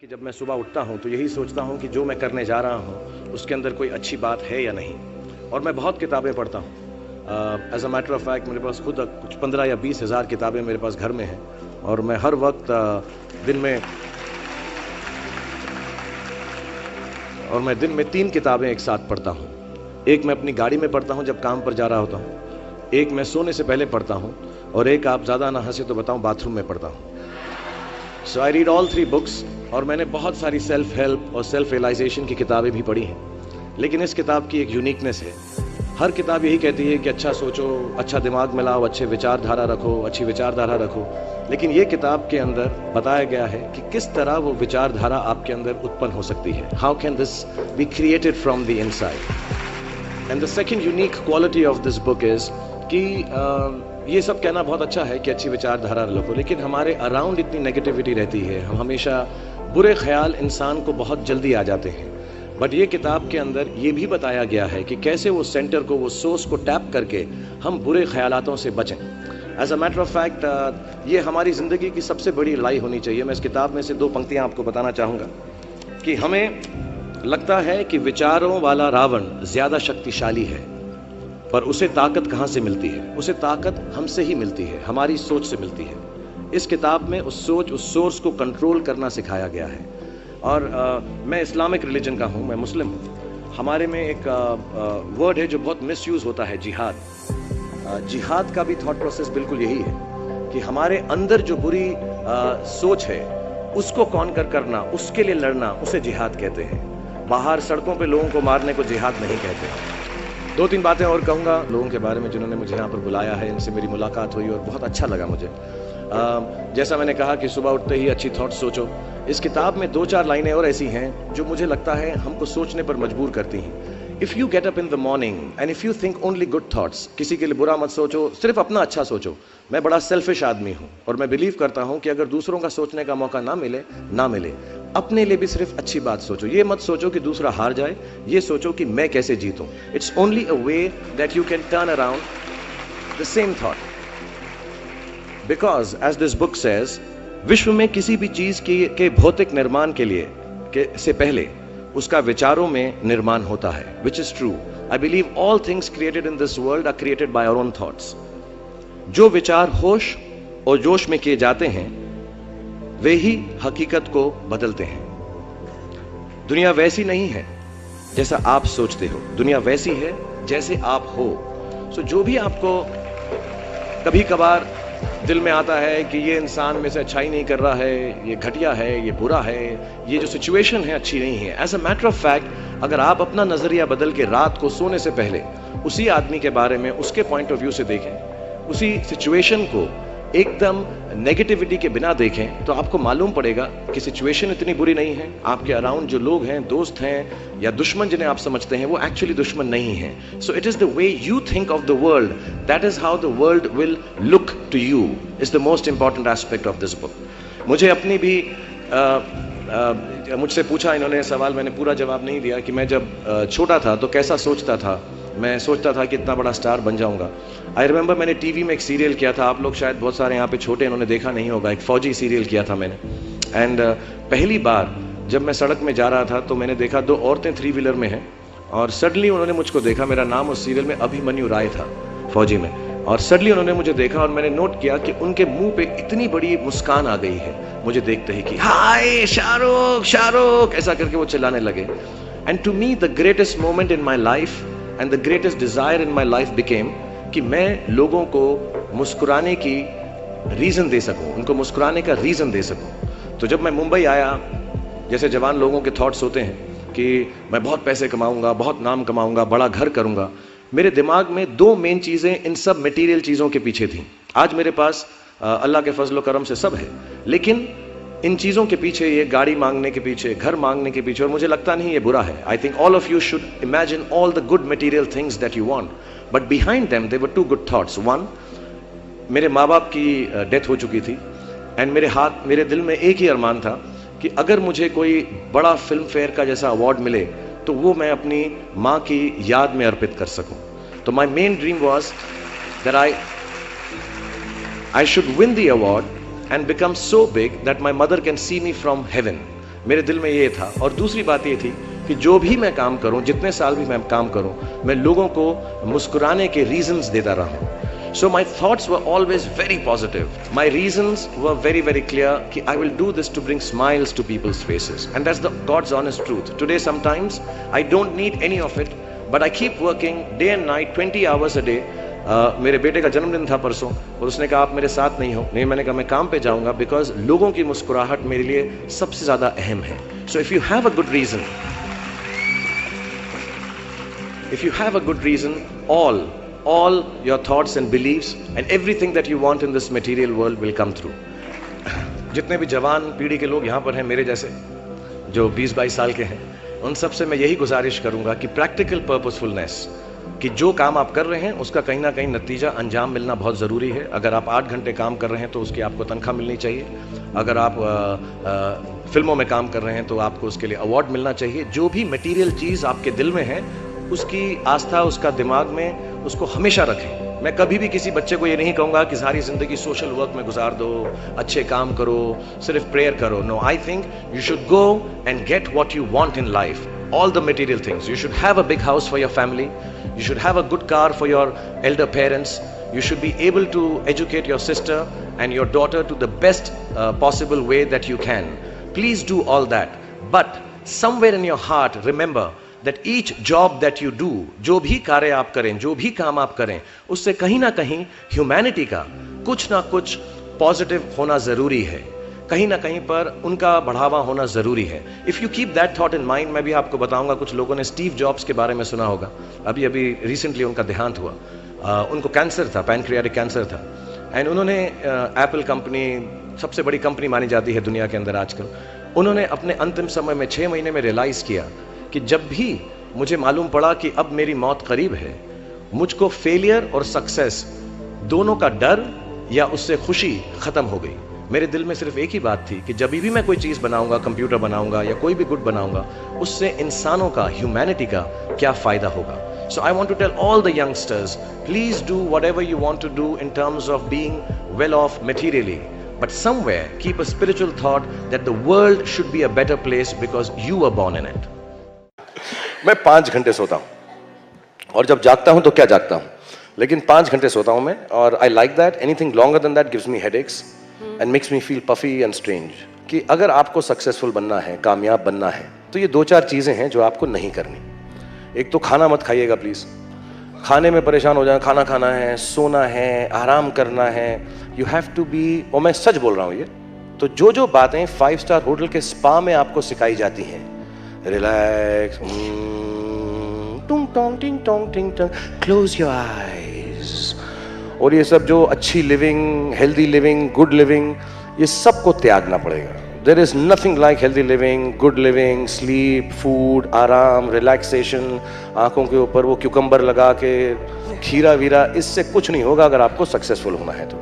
कि जब मैं सुबह उठता हूँ तो यही सोचता हूँ कि जो मैं करने जा रहा हूँ उसके अंदर कोई अच्छी बात है या नहीं। और मैं बहुत किताबें पढ़ता हूँ। As a matter of fact मेरे पास खुद कुछ 15 या 20 हज़ार किताबें मेरे पास घर में हैं। और मैं हर वक्त दिन में 3 किताबें एक साथ पढ़ता हूँ। एक मैं अपनी गाड़ी में पढ़ता हूँ जब काम पर जा रहा होता हूँ, एक मैं सोने से पहले पढ़ता हूँ, और एक, आप ज़्यादा ना हंसे तो बताऊँ, बाथरूम में पढ़ता हूँ। सो आई रीड ऑल 3 बुक्स। और मैंने बहुत सारी सेल्फ हेल्प और सेल्फ रियलाइजेशन की किताबें भी पढ़ी हैं, लेकिन इस किताब की एक यूनिकनेस है। हर किताब यही कहती है कि अच्छा सोचो, अच्छा दिमाग में लाओ, अच्छे विचारधारा रखो, अच्छी विचारधारा रखो। लेकिन ये किताब के अंदर बताया गया है कि किस तरह वो विचारधारा आपके अंदर उत्पन्न हो सकती है। How can this be created from the inside. And the second unique quality of this book is कि ये सब कहना बहुत अच्छा है कि अच्छी विचारधारा रखो, लेकिन हमारे अराउंड इतनी नेगेटिविटी रहती है, हम हमेशा बुरे ख्याल इंसान को बहुत जल्दी आ जाते हैं। बट ये किताब के अंदर ये भी बताया गया है कि कैसे वो सेंटर को, वो सोर्स को टैप करके हम बुरे ख्यालातों से बचें। As a matter of fact ये हमारी ज़िंदगी की सबसे बड़ी लड़ाई होनी चाहिए। मैं इस किताब में से 2 पंक्तियाँ आपको बताना चाहूँगा कि हमें लगता है कि विचारों वाला रावण ज़्यादा शक्तिशाली है, पर उसे ताकत कहाँ से मिलती है? उसे ताकत हमसे ही मिलती है, हमारी सोच से मिलती है। इस किताब में उस सोच, उस सोर्स को कंट्रोल करना सिखाया गया है। और मैं इस्लामिक रिलीजन का हूँ, मैं मुस्लिम हूँ। हमारे में एक वर्ड है जो बहुत मिसयूज़ होता है, जिहाद। जिहाद का भी थॉट प्रोसेस बिल्कुल यही है कि हमारे अंदर जो बुरी सोच है उसको कॉन्कर करना, उसके लिए लड़ना, उसे जिहाद कहते हैं। बाहर सड़कों पे लोगों को मारने को जिहाद नहीं कहते। 2-3 बातें और कहूँगा लोगों के बारे में जिन्होंने मुझे यहाँ पर बुलाया है, इनसे मेरी मुलाकात हुई और बहुत अच्छा लगा मुझे। जैसा मैंने कहा कि सुबह उठते ही अच्छी थॉट्स सोचो। इस किताब में 2-4 लाइनें और ऐसी हैं जो मुझे लगता है हमको सोचने पर मजबूर करती हैं। If you get up in the morning and if you think only good thoughts, किसी के लिए बुरा मत सोचो, सिर्फ अपना अच्छा सोचो। मैं बड़ा सेल्फिश आदमी हूँ और मैं बिलीव करता हूँ कि अगर दूसरों का सोचने का मौका ना मिले, अपने लिए भी सिर्फ अच्छी बात सोचो। ये मत सोचो कि दूसरा हार जाए, ये सोचो कि मैं कैसे जीतूं। It's only a way that you can turn around the same thought. Because as this book says, विश्व में किसी भी चीज के भौतिक निर्माण से पहले उसका विचारों में निर्माण होता है, which is true. I believe all things created in this world are created by our own thoughts. जो विचार होश और जोश में किए जाते हैं वे ही हकीकत को बदलते हैं। दुनिया वैसी नहीं है जैसा आप सोचते हो, दुनिया वैसी है जैसे आप हो। सो जो भी आपको कभी कभार दिल में आता है कि ये इंसान में से अच्छाई नहीं कर रहा है, ये घटिया है, ये बुरा है, ये जो सिचुएशन है अच्छी नहीं है, as a matter of fact अगर आप अपना नजरिया बदल के रात को सोने से पहले उसी आदमी के बारे में उसके पॉइंट ऑफ व्यू से देखें, उसी सिचुएशन को एकदम नेगेटिविटी के बिना देखें, तो आपको मालूम पड़ेगा कि सिचुएशन इतनी बुरी नहीं है। आपके अराउंड जो लोग हैं, दोस्त हैं या दुश्मन जिन्हें आप समझते हैं, वो एक्चुअली दुश्मन नहीं है। So it is the way you think of the world, that is how the world will look to you, is the most important aspect of this book. मुझे अपनी भी मुझसे पूछा इन्होंने सवाल, मैंने पूरा जवाब नहीं दिया कि मैं जब छोटा था तो कैसा सोचता था। मैं सोचता था कि इतना बड़ा स्टार बन जाऊंगा। आई रिमेंबर मैंने टीवी में एक सीरियल किया था, आप लोग शायद बहुत सारे यहाँ पे छोटे इन्होंने देखा नहीं होगा, एक फौजी सीरियल किया था मैंने। एंड पहली बार जब मैं सड़क में जा रहा था तो मैंने देखा 2 औरतें 3 व्हीलर में हैं और सडनली उन्होंने मुझको देखा। मेरा नाम उस सीरियल में अभिमन्यु राय था, फौजी में। और सडनली उन्होंने मुझे देखा और मैंने नोट किया कि उनके मुंह पे इतनी बड़ी मुस्कान आ गई है मुझे देखते ही कि हाय शाहरुख शाहरुख, ऐसा करके वो चिल्लाने लगे। And to me the greatest moment in my life and the greatest desire in my life became कि मैं लोगों को मुस्कुराने की रीजन दे सकूं, उनको मुस्कुराने का रीजन दे सकूं। तो जब मैं मुंबई आया, जैसे जवान लोगों के थॉट्स होते हैं कि मैं बहुत पैसे कमाऊंगा, बहुत नाम कमाऊंगा, बड़ा घर करूंगा, मेरे दिमाग में 2 मेन चीजें इन सब मटेरियल चीजों के पीछे थी। आज मेरे पास अल्लाह के फजल करम से सब है, लेकिन इन चीज़ों के पीछे, ये गाड़ी मांगने के पीछे, घर मांगने के पीछे, और मुझे लगता नहीं ये बुरा है। I think all of you should imagine all the good material things that you want, but behind them there were 2 good thoughts. 1, मेरे माँ बाप की डेथ हो चुकी थी एंड मेरे दिल में एक ही अरमान था कि अगर मुझे कोई बड़ा फिल्म फेयर का जैसा अवार्ड मिले तो वो मैं अपनी माँ की याद में अर्पित कर सकूं। तो my main dream was that I should win the award and become so big that my mother can see me from heaven. मेरे दिल में ये था। और दूसरी बात ये थी कि जो भी मैं काम करूं, जितने साल भी मैं काम करूं, मैं लोगों को मुस्कुराने के रीजंस देता रहा हूं। So my thoughts were always very positive. My reasons were very, very clear कि I will do this to bring smiles to people's faces. And that's the God's honest truth. Today sometimes I don't need any of it, but I keep working day and night, 20 hours a day. मेरे बेटे का जन्मदिन था परसों और उसने कहा आप मेरे साथ नहीं हो। नहीं, मैंने कहा मैं काम पे जाऊंगा, बिकॉज लोगों की मुस्कुराहट मेरे लिए सबसे ज्यादा अहम है। So if you have a good reason, all your thoughts and beliefs and everything that you want in this material world will come through. जितने भी जवान पीढ़ी के लोग यहाँ पर हैं मेरे जैसे, जो 20-22 साल के हैं, उन सब से मैं यही गुजारिश करूंगा कि प्रैक्टिकल पर्पसफुलनेस, कि जो काम आप कर रहे हैं उसका कहीं ना कहीं नतीजा अंजाम मिलना बहुत ज़रूरी है। अगर आप 8 घंटे काम कर रहे हैं तो उसकी आपको तनख्वाह मिलनी चाहिए। अगर आप फिल्मों में काम कर रहे हैं तो आपको उसके लिए अवार्ड मिलना चाहिए। जो भी मटीरियल चीज़ आपके दिल में है उसकी आस्था, उसका दिमाग में, उसको हमेशा रखें। मैं कभी भी किसी बच्चे को ये नहीं कहूँगा कि सारी ज़िंदगी सोशल वर्क में गुजार दो, अच्छे काम करो, सिर्फ प्रेयर करो। No, I think you should go and get what you want in life, all the material things. You should have a big house for your family. You should have a good car for your elder parents. You should be able to educate your sister and your daughter to the best possible way that you can. Please do all that. But somewhere in your heart, remember that each job that you do, जो भी कार्य आप करें, जो भी काम आप करें, उससे कहीं ना कहीं ह्यूमैनिटी का कुछ ना कुछ पॉजिटिव होना ज़रूरी है। कहीं ना कहीं पर उनका बढ़ावा होना ज़रूरी है। If you keep that thought in mind, मैं भी आपको बताऊंगा, कुछ लोगों ने स्टीव जॉब्स के बारे में सुना होगा। अभी रिसेंटली उनका देहांत हुआ। उनको कैंसर था, पैनक्रियाटिक कैंसर था। एंड उन्होंने एप्पल कंपनी, सबसे बड़ी कंपनी मानी जाती है दुनिया के अंदर आजकल, उन्होंने अपने अंतिम समय में 6 महीने में रियलाइज़ किया कि जब भी मुझे मालूम पड़ा कि अब मेरी मौत करीब है, मुझको फेलियर और सक्सेस दोनों का डर या उससे खुशी ख़त्म हो गई। मेरे दिल में सिर्फ एक ही बात थी कि जब भी मैं कोई चीज़ बनाऊंगा, कंप्यूटर बनाऊंगा या कोई भी गुड बनाऊंगा, उससे इंसानों का, ह्यूमैनिटी का क्या फ़ायदा होगा। So I want to tell all the youngsters, please do whatever you want to do in terms of being well off materially, but somewhere keep a spiritual thought that the world should be a better place because you were born in it. मैं 5 घंटे सोता हूँ और जब जागता हूँ तो क्या जागता हूँ, लेकिन 5 घंटे सोता हूँ मैं, और I like that. Anything longer than that gives me headaches and makes me feel puffy and strange. कि अगर आपको सक्सेसफुल बनना है, कामयाब बनना है, तो ये 2-4 चीज़ें हैं जो आपको नहीं करनी। एक तो खाना मत खाइएगा प्लीज़। खाने में परेशान हो जाए, खाना खाना है, सोना है, आराम करना है, यू हैव टू बी, और मैं सच बोल रहा हूँ ये, तो जो बातें 5 स्टार होटल के स्पा में आपको सिखाई जाती हैं, रिलैक्स, टुंग टोंग टिंग टोंग टिंग टोंग, क्लोज योर आईज, और ये सब जो अच्छी living, healthy living, good living, ये सबको त्यागना पड़ेगा। There is nothing like healthy living, good living, sleep, food, आराम, रिलैक्सेशन, आंखों के ऊपर वो क्यूकम्बर लगा के, खीरा वीरा, इससे कुछ नहीं होगा। अगर आपको सक्सेसफुल होना है तो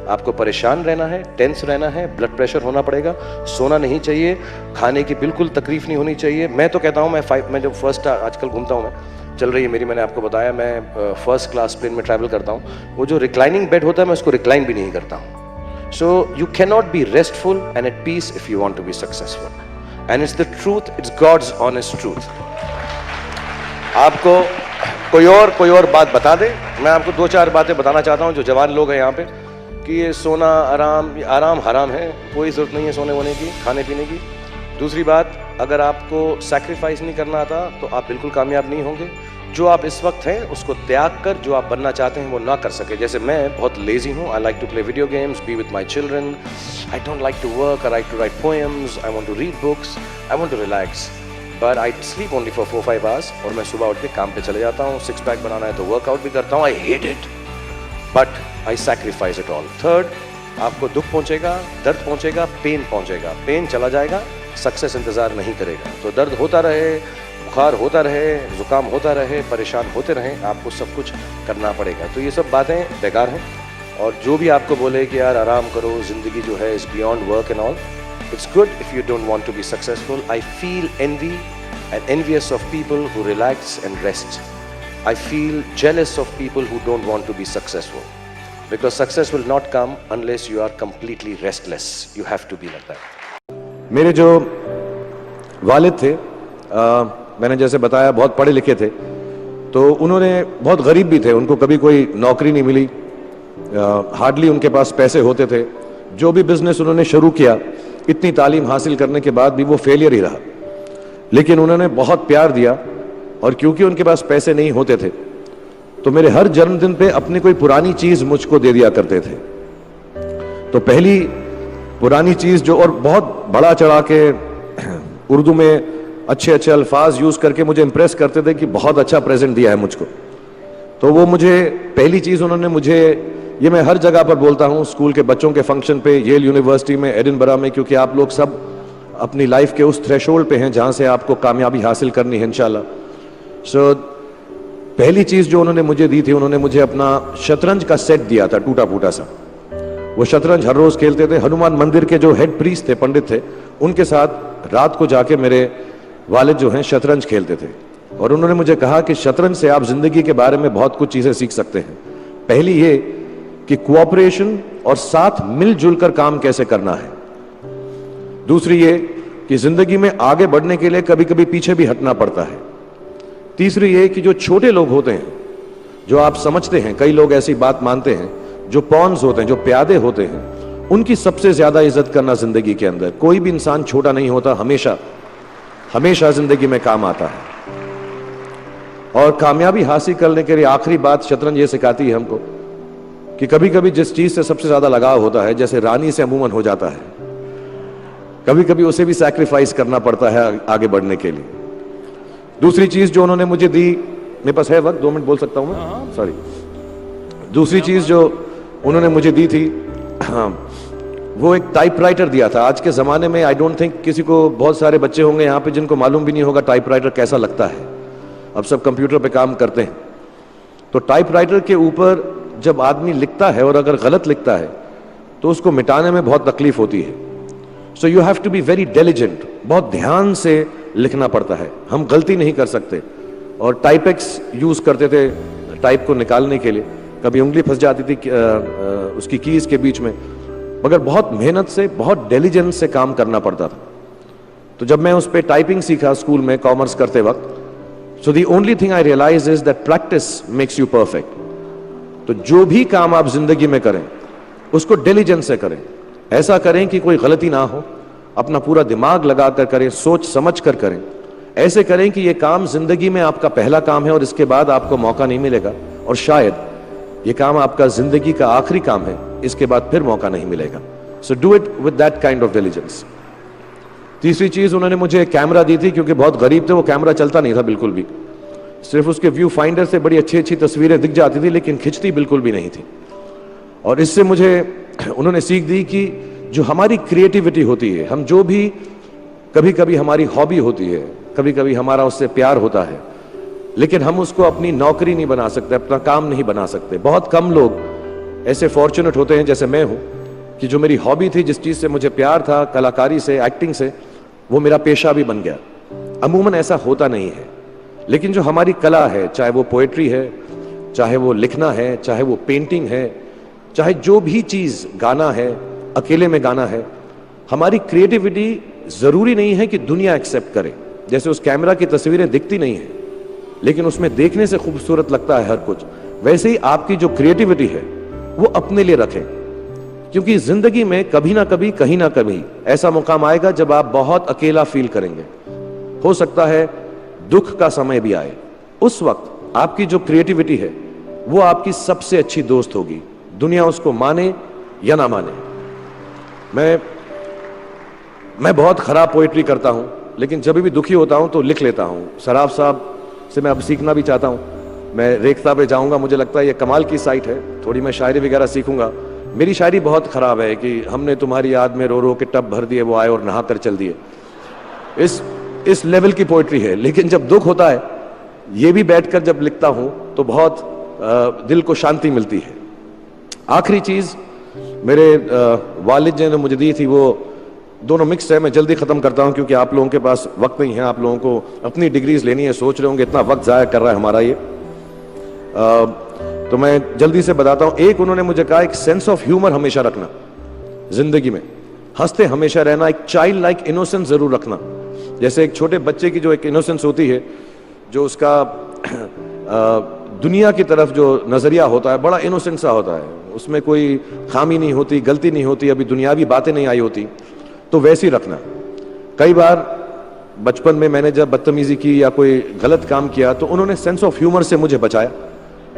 आपको परेशान रहना है, टेंस रहना है, ब्लड प्रेशर होना पड़ेगा, सोना नहीं चाहिए, खाने की बिल्कुल तकलीफ नहीं होनी चाहिए। मैं तो कहता हूँ, मैं जब फर्स्ट आजकल घूमता हूँ, मैं चल रही है मेरी, मैंने आपको बताया मैं फर्स्ट क्लास प्लेन में ट्रैवल करता हूँ, वो जो रिक्लाइनिंग बेड होता है मैं उसको रिक्लाइन भी नहीं करता हूँ। So you can not be restful and at peace if you want to be successful, and it's the truth, it's God's honest truth. आपको कोई और बात बता दे, मैं आपको 2-4 बातें बताना चाहता हूँ जो जवान लोग हैं यहाँ पे, कि ये सोना, आराम हराम है, कोई ज़रूरत नहीं है सोने वोने की, खाने पीने की। दूसरी बात, अगर आपको सैक्रिफाइस नहीं करना आता तो आप बिल्कुल कामयाब नहीं होंगे। जो आप इस वक्त हैं उसको त्याग कर जो आप बनना चाहते हैं वो ना कर सके। जैसे मैं बहुत लेजी हूँ, I like to play video games, be with my children, I don't like to work, I like to write poems, I want to read books, I want to relax, but I sleep only for 4-5 hours, और मैं सुबह उठ के काम पे चले जाता हूँ। 6 पैक बनाना है तो वर्कआउट भी करता हूँ, I hate it, but I sacrifice it all. Third, आपको दुख पहुंचेगा, दर्द पहुंचेगा, पेन पहुंचेगा, पेन चला जाएगा, सक्सेस इंतजार नहीं करेगा। तो दर्द होता रहे, बुखार होता रहे, जुकाम होता रहे, परेशान होते रहें, आपको सब कुछ करना पड़ेगा। तो ये सब बातें बेकार हैं, और जो भी आपको बोले कि यार आराम करो, जिंदगी जो है is beyond work and all, it's good if you don't want to be successful. I feel envy and envious of people who relax and rest. I feel jealous of people who don't want to be successful, because success will not come unless you are completely restless. You have to be like that. मेरे जो वालिद थे, मैंने जैसे बताया बहुत पढ़े लिखे थे, तो उन्होंने बहुत गरीब भी थे, उनको कभी कोई नौकरी नहीं मिली, हार्डली उनके पास पैसे होते थे। जो भी बिजनेस उन्होंने शुरू किया, इतनी तालीम हासिल करने के बाद भी वो फेलियर ही रहा। लेकिन उन्होंने बहुत प्यार दिया, और क्योंकि उनके पास पैसे नहीं होते थे तो मेरे हर जन्मदिन पे अपनी कोई पुरानी चीज मुझको दे दिया करते थे। तो पहली पुरानी चीज जो, और बहुत बड़ा चढ़ा के उर्दू में अच्छे अच्छे अल्फाज यूज करके मुझे इंप्रेस करते थे कि बहुत अच्छा प्रेजेंट दिया है मुझको। तो वो मुझे पहली चीज उन्होंने मुझे, ये मैं हर जगह पर बोलता हूँ, स्कूल के बच्चों के फंक्शन पे, येल यूनिवर्सिटी में, एडिनबरा में, क्योंकि आप लोग सब अपनी लाइफ के उस थ्रेशोल्ड पे हैं जहां से आपको कामयाबी हासिल करनी है इंशाल्लाह। सो पहली चीज जो उन्होंने मुझे दी थी, उन्होंने मुझे अपना शतरंज का सेट दिया था, टूटा फूटा सा। वो शतरंज हर रोज खेलते थे। हनुमान मंदिर के जो हेड प्रीस्ट थे, पंडित थे, उनके साथ रात को जाके मेरे वालिद जो हैं शतरंज खेलते थे। और उन्होंने मुझे कहा कि शतरंज से आप जिंदगी के बारे में बहुत कुछ चीजें सीख सकते हैं। पहली ये कि कोऑपरेशन और साथ मिलजुल कर काम कैसे करना है। दूसरी ये कि जिंदगी में आगे बढ़ने के लिए कभी कभी पीछे भी हटना पड़ता है। तीसरी ये कि जो छोटे लोग होते हैं, जो आप समझते हैं, कई लोग ऐसी बात मानते हैं, जो पॉन्स होते हैं, जो प्यादे होते हैं, उनकी सबसे ज्यादा इज्जत करना जिंदगी के अंदर। कोई भी इंसान छोटा नहीं होता, हमेशा हमेशा जिंदगी में काम आता है। और कामयाबी हासिल करने के लिए आखिरी बात शतरंज ये सिखाती है हमको कि कभी कभी जिस चीज से सबसे ज्यादा लगाव होता है, जैसे रानी से अमूमन हो जाता है, कभी कभी उसे भी सैक्रिफाइस करना पड़ता है आगे बढ़ने के लिए। दूसरी चीज जो उन्होंने मुझे दी, मेरे पास है वक्त, 2 मिनट बोल सकता हूं मैं, सॉरी। दूसरी चीज जो उन्होंने मुझे दी थी, वो एक टाइपराइटर दिया था। आज के जमाने में आई डोंट थिंक किसी को, बहुत सारे बच्चे होंगे यहाँ पे जिनको मालूम भी नहीं होगा टाइपराइटर कैसा लगता है। अब सब कंप्यूटर पे काम करते हैं। तो टाइपराइटर के ऊपर जब आदमी लिखता है और अगर गलत लिखता है तो उसको मिटाने में बहुत तकलीफ होती है। So you have to be very diligent, बहुत ध्यान से लिखना पड़ता है। हम गलती नहीं कर सकते। और टाइपेक्स यूज करते थे टाइप को निकालने के लिए, कभी उंगली फंस जाती थी उसकी कीज के बीच में, मगर बहुत मेहनत से, बहुत डिलिजेंस से काम करना पड़ता था। तो जब मैं उस पर टाइपिंग सीखा स्कूल में कॉमर्स करते वक्त, so the only thing I realise is that practice makes you perfect. तो जो भी काम आप जिंदगी में करें उसको डिलिजेंस से करें, ऐसा करें कि कोई गलती ना हो, अपना पूरा दिमाग लगाकर करें, सोच समझ कर करें। ऐसे करें कि ये काम जिंदगी में आपका पहला काम है और इसके बाद आपको मौका नहीं मिलेगा, और शायद ये काम आपका जिंदगी का आखिरी काम है, इसके बाद फिर मौका नहीं मिलेगा। So do it with that kind of diligence. तीसरी चीज उन्होंने मुझे कैमरा दी थी, क्योंकि बहुत गरीब थे, वो कैमरा चलता नहीं था बिल्कुल भी, सिर्फ उसके व्यू फाइंडर से बड़ी अच्छी अच्छी तस्वीरें दिख जाती थी, लेकिन खिंचती बिल्कुल भी नहीं थी। और इससे मुझे उन्होंने सीख दी कि जो हमारी क्रिएटिविटी होती है, हम जो भी, कभी कभी हमारी हॉबी होती है, कभी कभी हमारा उससे प्यार होता है, लेकिन हम उसको अपनी नौकरी नहीं बना सकते, अपना काम नहीं बना सकते। बहुत कम लोग ऐसे फॉर्चुनेट होते हैं जैसे मैं हूं कि जो मेरी हॉबी थी, जिस चीज से मुझे प्यार था, कलाकारी से, एक्टिंग से, वो मेरा पेशा भी बन गया। अमूमन ऐसा होता नहीं है, लेकिन जो हमारी कला है, चाहे वो पोएट्री है, चाहे वो लिखना है, चाहे वो पेंटिंग है, चाहे जो भी चीज, गाना है, अकेले में गाना है, हमारी क्रिएटिविटी जरूरी नहीं है कि दुनिया एक्सेप्ट करे। जैसे उस कैमरा की तस्वीरें दिखती नहीं है, लेकिन उसमें देखने से खूबसूरत लगता है हर कुछ, वैसे ही आपकी जो क्रिएटिविटी है वो अपने लिए रखें, क्योंकि जिंदगी में कभी ना कभी, कहीं ना कभी ऐसा मुकाम आएगा जब आप बहुत अकेला फील करेंगे। हो सकता है दुख का समय भी आए, उस वक्त आपकी जो क्रिएटिविटी है वो आपकी सबसे अच्छी दोस्त होगी, दुनिया उसको माने या ना माने। मैं बहुत खराब पोएट्री करता हूं, लेकिन जब भी दुखी होता हूं तो लिख लेता हूं। सराफ साहब से मैं अब सीखना भी चाहता हूं। मैं रेखता पे जाऊंगा, मुझे लगता है ये कमाल की साइट है, थोड़ी मैं शायरी वगैरह सीखूंगा। मेरी शायरी बहुत खराब है कि हमने तुम्हारी याद में रो रो के टब भर दिए, वो आए और नहा कर चल दिए। इस लेवल की पोएट्री है। लेकिन जब दुख होता है, ये भी बैठकर जब लिखता हूं तो बहुत दिल को शांति मिलती है। आखिरी चीज मेरे वालिद जी ने मुझे दी थी, वो दोनों मिक्स है, मैं जल्दी खत्म करता हूं क्योंकि आप लोगों के पास वक्त नहीं है, आप लोगों को अपनी डिग्रीज लेनी है, सोच रहे होंगे इतना वक्त जाया कर रहा है हमारा ये। तो मैं जल्दी से बताता हूं। एक, उन्होंने मुझे कहा एक सेंस ऑफ ह्यूमर हमेशा रखना, जिंदगी में हंसते हमेशा रहना, एक चाइल्ड लाइक इनोसेंस जरूर रखना। जैसे एक छोटे बच्चे की जो एक इनोसेंस होती है, जो उसका दुनिया की तरफ जो नज़रिया होता है बड़ा इनोसेंट सा होता है, उसमें कोई खामी नहीं होती, गलती नहीं होती, अभी दुनियावी बातें नहीं आई होती, तो वैसे ही रखना। कई बार बचपन में मैंने जब बदतमीजी की या कोई गलत काम किया तो उन्होंने सेंस ऑफ ह्यूमर से मुझे बचाया।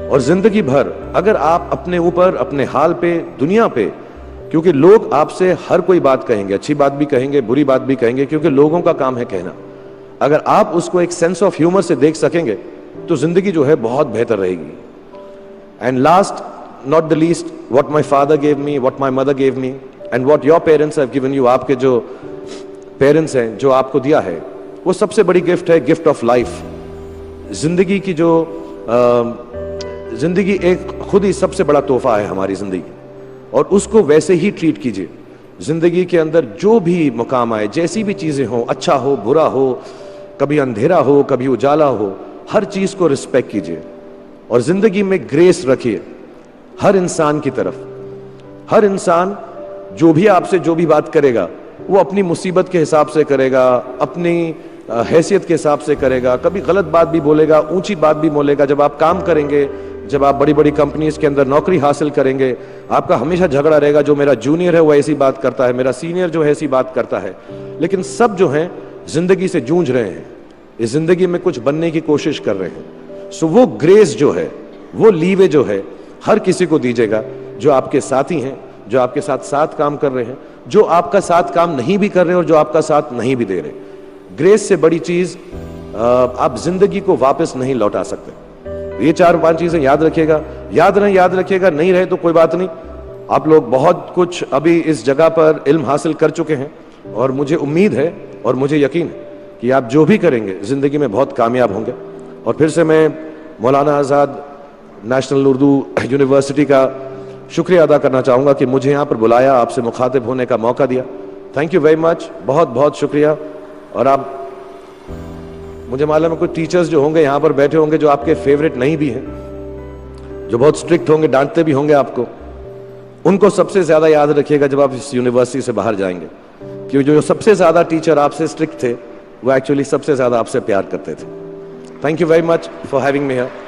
और जिंदगी भर अगर आप अपने ऊपर, अपने हाल पे, दुनिया पे, क्योंकि लोग आपसे हर कोई बात कहेंगे, अच्छी बात भी कहेंगे, बुरी बात भी कहेंगे, क्योंकि लोगों का काम है कहना। अगर आप उसको एक सेंस ऑफ ह्यूमर से देख सकेंगे तो जिंदगी जो है बहुत बेहतर रहेगी। And last not the least, what my father gave me, what my mother gave me and what your parents have given you, आपके जो पेरेंट्स हैं जो आपको दिया है, वो सबसे बड़ी गिफ्ट है, गिफ्ट ऑफ लाइफ। जिंदगी की जो जिंदगी एक खुद ही सबसे बड़ा तोहफा है हमारी जिंदगी, और उसको वैसे ही ट्रीट कीजिए। जिंदगी के अंदर जो भी मुकाम आए, जैसी भी चीजें हो, अच्छा हो बुरा हो, कभी अंधेरा हो कभी उजाला हो, हर चीज को रिस्पेक्ट कीजिए और जिंदगी में ग्रेस रखिए हर इंसान की तरफ। हर इंसान जो भी आपसे जो भी बात करेगा वो अपनी मुसीबत के हिसाब से करेगा, अपनी हैसियत के हिसाब से करेगा, कभी गलत बात भी बोलेगा, ऊंची बात भी बोलेगा। जब आप काम करेंगे, जब आप बड़ी बड़ी कंपनीज के अंदर नौकरी हासिल करेंगे, आपका हमेशा झगड़ा रहेगा, जो मेरा जूनियर है वो ऐसी बात करता है, मेरा सीनियर जो है ऐसी बात करता है। लेकिन सब जो हैं जिंदगी से जूझ रहे हैं, इस जिंदगी में कुछ बनने की कोशिश कर रहे हैं। सो वो ग्रेस जो है, वो लीवे जो है, हर किसी को दीजिएगा जो आपके साथी हैं, जो आपके साथ साथ काम कर रहे हैं, जो आपका साथ काम नहीं भी कर रहे और जो आपका साथ नहीं भी दे रहे। ग्रेस से बड़ी चीज आप जिंदगी को वापस नहीं लौटा सकते। ये 4-5 चीजें याद रखिएगा। याद रखिएगा, नहीं रहे तो कोई बात नहीं। आप लोग बहुत कुछ अभी इस जगह पर इल्म हासिल कर चुके हैं और मुझे उम्मीद है और मुझे यकीन है कि आप जो भी करेंगे जिंदगी में बहुत कामयाब होंगे। और फिर से मैं मौलाना आज़ाद नेशनल उर्दू यूनिवर्सिटी का शुक्रिया अदा करना चाहूँगा कि मुझे यहाँ पर बुलाया, आपसे मुखातिब होने का मौका दिया। थैंक यू वेरी मच, बहुत बहुत शुक्रिया। और आप, मुझे मालूम है कुछ टीचर्स जो होंगे यहाँ पर बैठे होंगे जो आपके फेवरेट नहीं भी हैं, जो बहुत स्ट्रिक्ट होंगे, डांटते भी होंगे आपको, उनको सबसे ज्यादा याद रखिएगा जब आप इस यूनिवर्सिटी से बाहर जाएंगे, क्योंकि जो सबसे ज्यादा टीचर आपसे स्ट्रिक्ट थे वो एक्चुअली सबसे ज्यादा आपसे प्यार करते थे। Thank you very much for having me here.